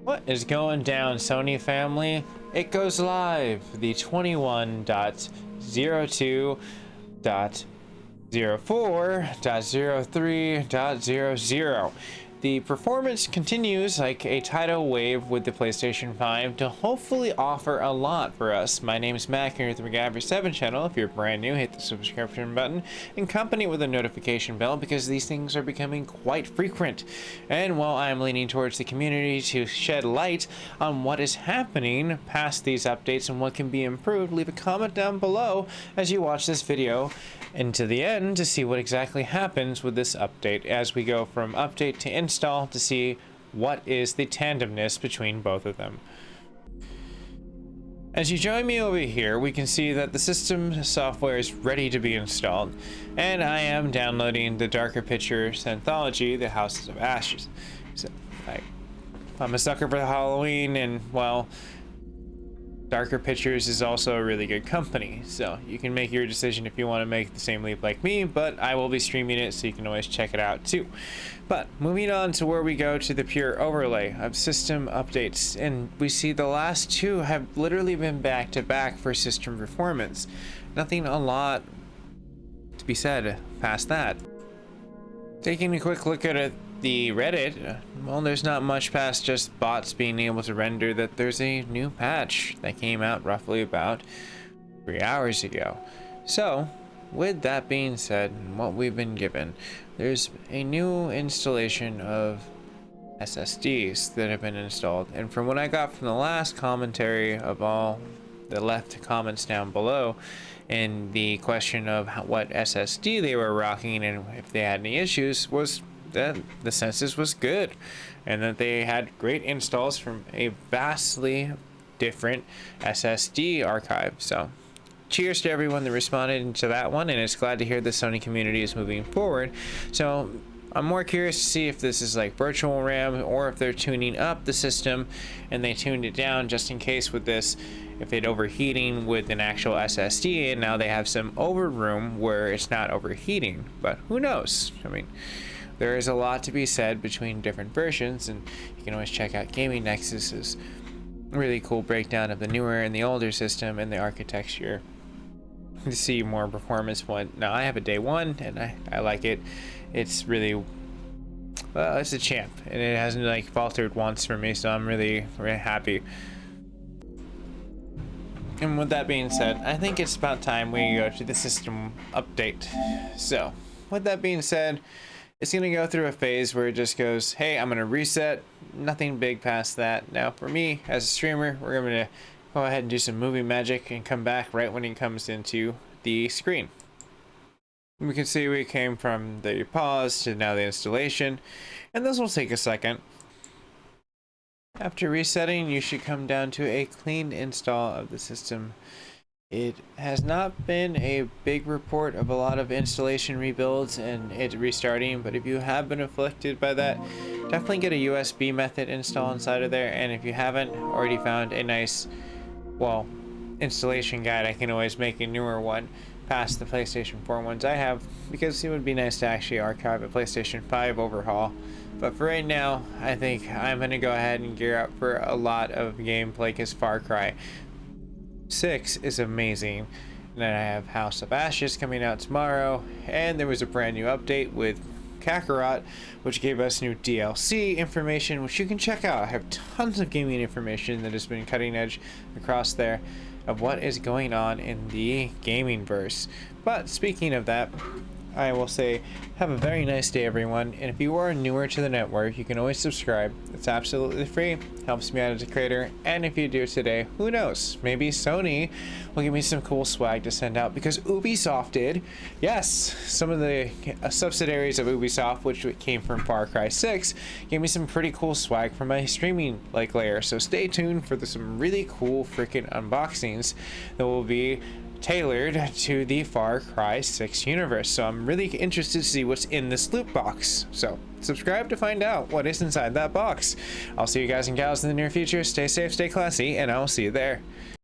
What is going down, Sony family? It goes live, the 21.02-04.03.00. The performance continues like a tidal wave with the PlayStation 5 to hopefully offer a lot for us. My name is Mac here at the MacGyver7 channel. If you're brand new, hit the subscription button and accompany it with a notification bell because these things are becoming quite frequent. And while I'm leaning towards the community to shed light on what is happening past these updates and what can be improved, leave a comment down below as you watch this video into the end to see what exactly happens with this update as we go from update to install to see what is the tandemness between both of them. As you join me over here, we can see that the system software is ready to be installed, and I am downloading the Darker Pictures anthology, The Houses of Ashes. So I'm a sucker for Halloween, and well, Darker Pictures is also a really good company, so you can make your decision if you want to make the same leap like me, but I will be streaming it so you can always check it out too. But moving on to where we go to the pure overlay of system updates, and we see the last two have literally been back to back for system performance. Nothing a lot to be said past that. Taking a quick look at the Reddit, well, there's not much past just bots being able to render that there's a new patch that came out roughly about 3 hours ago. So, with that being said, and what we've been given, there's a new installation of SSDs that have been installed. And from what I got from the last commentary of all the left comments down below, and the question of what SSD they were rocking and if they had any issues, was that the census was good and that they had great installs from a vastly different SSD archive. So cheers to everyone that responded to that one, and it's glad to hear the Sony community is moving forward. So I'm more curious to see if this is like virtual RAM or if they're tuning up the system and they tuned it down just in case with this, if it overheating with an actual SSD, and now they have some overroom where it's not overheating. But who knows? I mean, there is a lot to be said between different versions, and you can always check out Gaming Nexus's really cool breakdown of the newer and the older system and the architecture to see more performance. Now I have a day one and I like it. It's really, well, it's a champ and it hasn't like faltered once for me, so I'm really happy. And with that being said, I think it's about time we go to the system update. So with that being said, it's going to go through a phase where it just goes, hey, I'm going to reset. Nothing big past that. Now for me as a streamer, we're going to go ahead and do some movie magic and come back right when it comes into the screen. We can see we came from the pause to now the installation, and this will take a second. After resetting, you should come down to a clean install of the system. It has not been a big report of a lot of installation rebuilds and it restarting, but if you have been afflicted by that, definitely get a USB method install inside of there. And if you haven't already found a nice, well, installation guide, I can always make a newer one past the PlayStation 4 ones I have, because it would be nice to actually archive a PlayStation 5 overhaul. But for right now, I think I'm going to go ahead and gear up for a lot of gameplay because Far Cry 6 is amazing. And then I have House of Ashes coming out tomorrow, and there was a brand new update with Kakarot, which gave us new DLC information, which you can check out. I have tons of gaming information that has been cutting edge across there of what is going on in the gaming verse. But speaking of that, I will say have a very nice day, everyone, and if you are newer to the network, you can always subscribe. It's absolutely free, helps me out as a creator, and if you do today, who knows, maybe Sony will give me some cool swag to send out, because Ubisoft did. Yes, some of the subsidiaries of Ubisoft, which came from Far Cry 6, gave me some pretty cool swag for my streaming layer, so stay tuned for some really cool freaking unboxings that will be tailored to the Far Cry 6 universe. So I'm really interested to see what's in this loot box. So subscribe to find out what is inside that box. I'll see you guys and gals in the near future. Stay safe, stay classy, and I'll see you there.